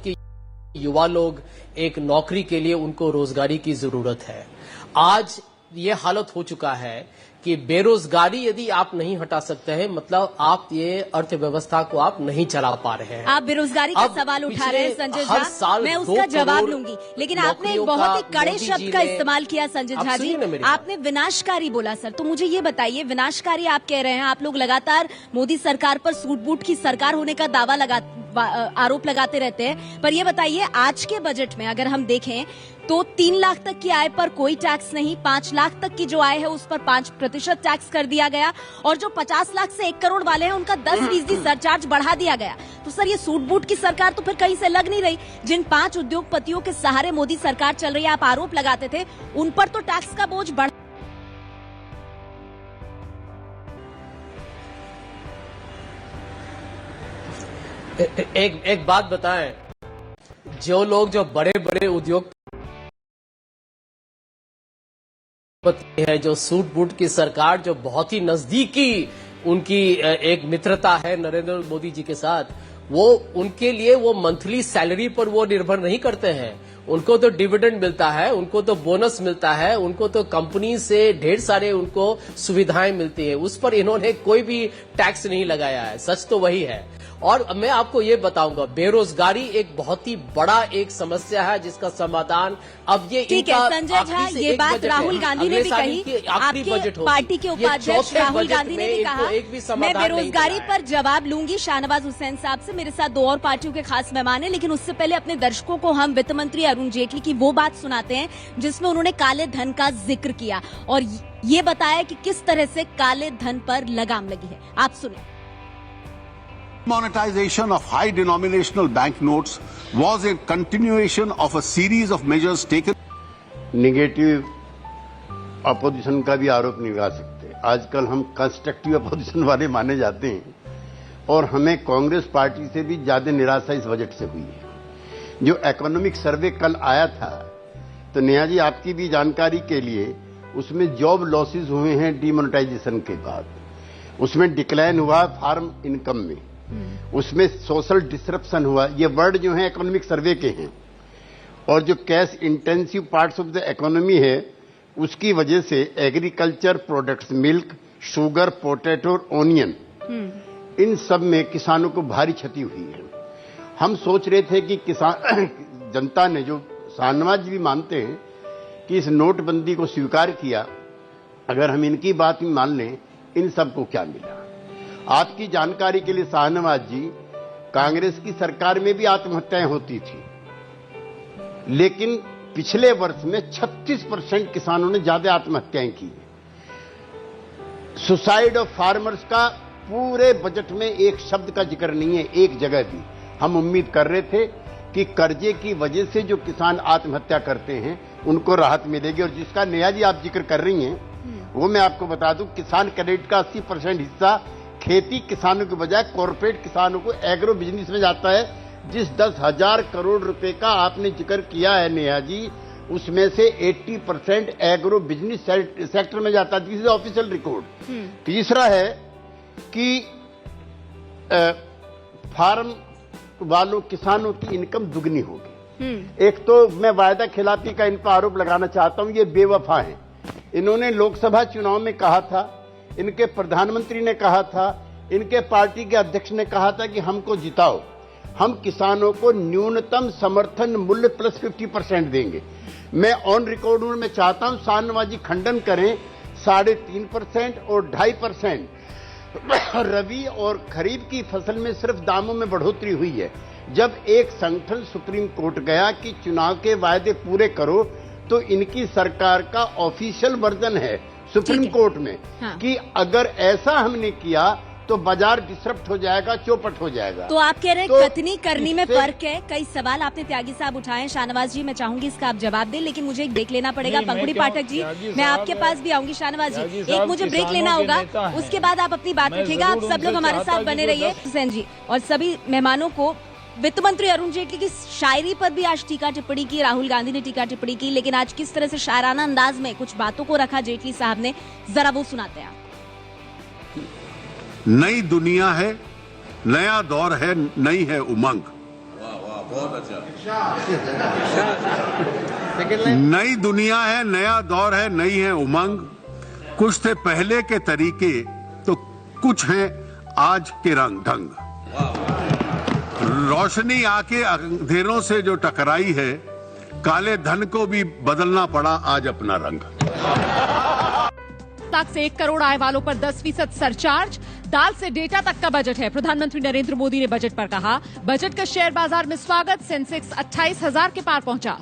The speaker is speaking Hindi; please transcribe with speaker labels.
Speaker 1: के युवा लोग एक नौकरी के लिए उनको रोजगारी की जरूरत है। आज ये हालत हो चुका है कि बेरोजगारी यदि आप नहीं हटा सकते हैं, मतलब आप ये अर्थव्यवस्था को आप नहीं चला पा रहे हैं।
Speaker 2: आप बेरोजगारी का सवाल उठा रहे हैं संजय झा, मैं उसका जवाब लूंगी, लेकिन आपने एक बहुत ही कड़े शब्द का इस्तेमाल किया संजय झा जी, आपने विनाशकारी बोला सर। तो मुझे ये बताइए, विनाशकारी आप कह रहे हैं, आप लोग लगातार मोदी सरकार पर सूट बूट की सरकार होने का आरोप लगाते रहते हैं, पर ये बताइए आज के बजट में अगर हम देखें तो 3 लाख तक की आय पर कोई टैक्स नहीं, 5 लाख तक की जो आय है उस पर 5% टैक्स कर दिया गया, और जो 50 लाख से 1 करोड़ वाले हैं उनका 10% सरचार्ज बढ़ा दिया गया। तो सर ये सूट बूट की सरकार तो फिर कहीं से लग नहीं रही। जिन 5 उद्योगपतियों के सहारे मोदी सरकार चल रही है, आप आरोप लगाते थे, उन पर तो टैक्स का बोझ बढ़।
Speaker 1: एक बात बताएं, जो लोग जो बड़े बड़े उद्योग है, जो सूट बूट की सरकार, जो बहुत ही नजदीकी उनकी एक मित्रता है नरेंद्र मोदी जी के साथ, वो उनके लिए वो मंथली सैलरी पर वो निर्भर नहीं करते हैं। उनको तो डिविडेंड मिलता है, उनको तो बोनस मिलता है, उनको तो कंपनी से ढेर सारे उनको सुविधाएं मिलती है, उस पर इन्होंने कोई भी टैक्स नहीं लगाया है। सच तो वही है। और मैं आपको ये बताऊंगा, बेरोजगारी एक बहुत ही बड़ा एक समस्या है जिसका समाधान अब ये
Speaker 2: ठीक है संजय झा, ये बात राहुल गांधी ने भी कही, आपके पार्टी के उपाध्यक्ष राहुल गांधी ने भी कहा। मैं बेरोजगारी पर जवाब लूंगी शाहनवाज हुसैन साहब से, मेरे साथ 2 और पार्टियों के खास मेहमान हैं, लेकिन उससे पहले अपने दर्शकों को हम वित्त मंत्री अरुण जेटली की वो बात सुनाते हैं जिसमें उन्होंने काले धन का जिक्र किया और ये बताया कि किस तरह से काले धन पर लगाम लगी है। आप सुनिए।
Speaker 3: Monetization of high denominational banknotes was a continuation of a series of measures taken.
Speaker 4: Negative opposition का भी आरोप नहीं लगा सकते। आजकल हम कंस्ट्रक्टिव अपोजिशन वाले माने जाते हैं और हमें कांग्रेस पार्टी से भी ज्यादा निराशा इस बजट से हुई है। जो इकोनॉमिक सर्वे कल आया था, तो नेहा जी आपकी भी जानकारी के लिए, उसमें जॉब लॉसेस हुए हैं डीमोनेटाइजेशन के बाद, उसमें डिक्लाइन हुआ फार्म इनकम में, उसमें सोशल डिसरप्शन हुआ। ये वर्ड जो है इकोनॉमिक सर्वे के हैं। और जो cash intensive parts of the economy है, उसकी वजह से agriculture products, milk, sugar, potato, onion, इन सब में किसानों को भारी क्षति हुई है। हम सोच रहे थे कि किसान जनता ने, जो शाहनवाज जी भी मानते हैं कि इस नोटबंदी को स्वीकार किया, अगर हम इनकी बात भी मान लें, इन सबको क्या मिला। आपकी जानकारी के लिए शाहनवाज जी, कांग्रेस की सरकार में भी आत्महत्याएं होती थी, लेकिन पिछले वर्ष में 36% किसानों ने ज्यादा आत्महत्याएं की। सुसाइड ऑफ फार्मर्स का पूरे बजट में एक शब्द का जिक्र नहीं है, एक जगह भी। हम उम्मीद कर रहे थे कि कर्जे की वजह से जो किसान आत्महत्या करते हैं उनको राहत मिलेगी, और जिसका नेहा जी आप जिक्र कर रही हैं, वो मैं आपको बता दूं, किसान क्रेडिट का 80% हिस्सा खेती किसानों के बजाय कॉर्पोरेट किसानों को एग्रो बिजनेस में जाता है। जिस 10,000 करोड़ रुपए का आपने जिक्र किया है नेहा जी, उसमें से 80% एग्रो बिजनेस सेक्टर में जाता है। This is official record. तीसरा है कि फार्म वालों किसानों की इनकम दुगनी होगी। एक तो मैं वायदा खिलाफी का इन पर आरोप लगाना चाहता हूं, ये बेवफा है। इन्होंने लोकसभा चुनाव में कहा था, इनके प्रधानमंत्री ने कहा था, इनके पार्टी के अध्यक्ष ने कहा था कि हमको जिताओ, हम किसानों को न्यूनतम समर्थन मूल्य प्लस 50% देंगे। मैं ऑन रिकॉर्ड हूं, मैं चाहता हूं शाहनवाज जी खंडन करें। 3.5% और 2.5% रबी और खरीफ की फसल में सिर्फ दामों में बढ़ोतरी हुई है। जब एक संगठन सुप्रीम कोर्ट गया कि चुनाव के वायदे पूरे करो, तो इनकी सरकार का ऑफिशियल वर्जन है सुप्रीम कोर्ट में, हाँ। कि अगर ऐसा हमने किया तो बाजार डिसरप्ट हो जाएगा, चौपट हो जाएगा।
Speaker 2: तो आप कह रहे हैं तो कथनी करनी में फर्क है। कई सवाल आपने त्यागी साहब उठाए। शाहनवाज जी, मैं चाहूंगी इसका आप जवाब दें, लेकिन मुझे एक ब्रेक लेना पड़ेगा। पंखुड़ी पाठक जी, मैं आपके पास भी आऊंगी। शाहनवाज जी, एक मुझे ब्रेक लेना होगा, उसके बाद आप अपनी बात रखिएगा। आप सब लोग हमारे साथ बने रहिए। हुसैन जी और सभी मेहमानों को, वित्त मंत्री अरुण जेटली की शायरी पर भी आज टीका टिप्पणी की, राहुल गांधी ने टीका टिप्पणी की, लेकिन आज किस तरह से शायराना अंदाज में कुछ बातों को रखा जेटली साहब ने, जरा वो सुनाते हैं।
Speaker 3: नई दुनिया है, नया दौर है, नई है उमंग। नई दुनिया है, नया दौर है, नई है उमंग। कुछ थे पहले के तरीके तो कुछ हैं आज के रंग ढंग। रोशनी आके अंधेरों से जो टकराई है, काले धन को भी बदलना पड़ा आज अपना रंग।
Speaker 5: लाख से 1 करोड़ आय वालों पर 10% सरचार्ज, दाल से डेटा तक का बजट है। प्रधानमंत्री नरेंद्र मोदी ने बजट पर कहा, बजट का शेयर बाजार में स्वागत, सेंसेक्स 28,000 के पार पहुंचा।